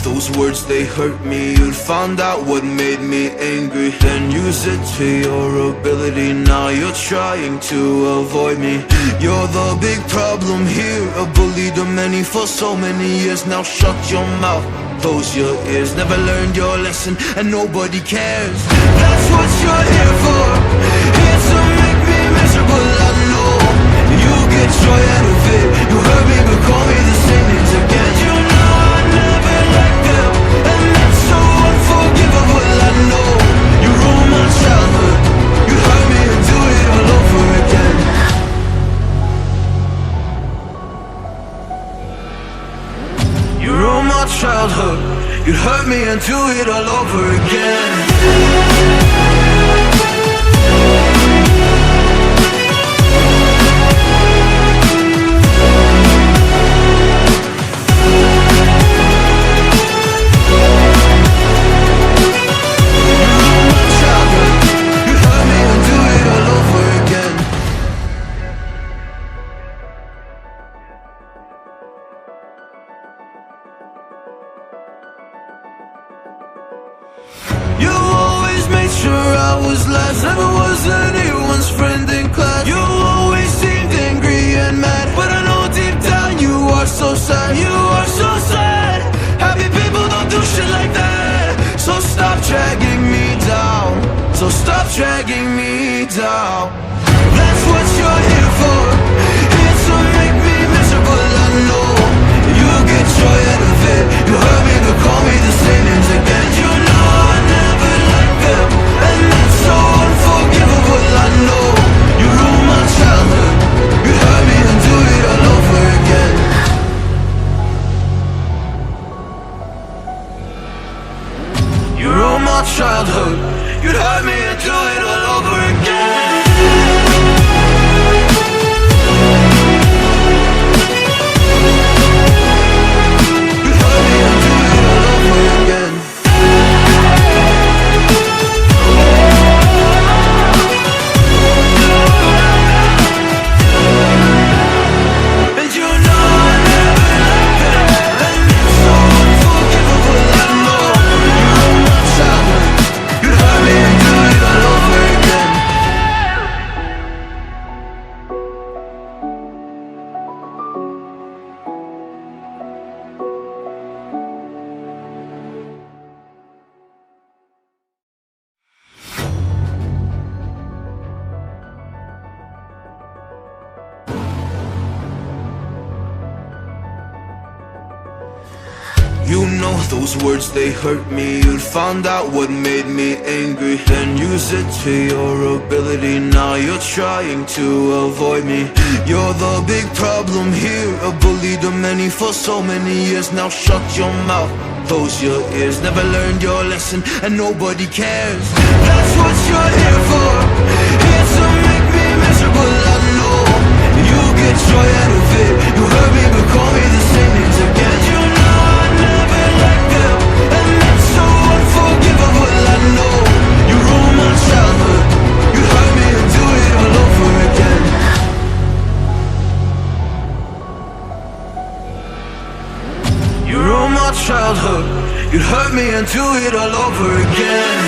those words, they hurt me. You'd found out what made me angry, then use it to your ability. Now you're trying to avoid me. You're the big problem here, a bully to many for so many years. Now shut your mouth, close your ears. Never learned your lesson and nobody cares. That's what you're here for, here to make me miserable. I know you get joy out of it. You hurt me but call me the same names again. You know I never liked them, and that's so unforgivable. I know you ruined my childhood. You hurt me and do it all over again. You ruined my childhood. You hurt me and do it all over again. Never was anyone's friend in class. You always seemed angry and mad, but I know deep down you are so sad. You are so sad. Happy people don't do shit like that. So stop dragging me down. So stop dragging me down. That's what you're here for, here to make me miserable. I know you get joy out of it. You hurt me but call me the same names again. You know I never liked them, and that's so unforgivable. I know you ruined my childhood. You hurt me and do it all over again. You ruined my childhood. You hurt me and do it all over again. You hurt me and do it all over again. You know those words, they hurt me. You'd found out what made me angry, then use it to your ability. Now you're trying to avoid me. You're the big problem here, a bully to many for so many years. Now shut your mouth, close your ears. Never learned your lesson and nobody cares. That's what you're here for, here to make me miserable. I know you get joy out of it. You hurt me but call me the same names again. You know I never liked them, and that's so unforgivable. I know you ruined my childhood. You hurt me and do it all over again. You ruined my childhood. You hurt me and do it all over again.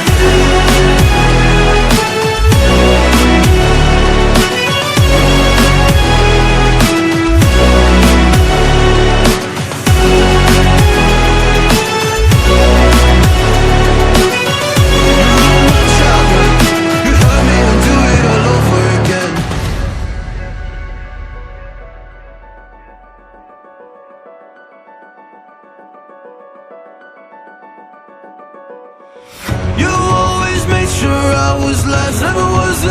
Never was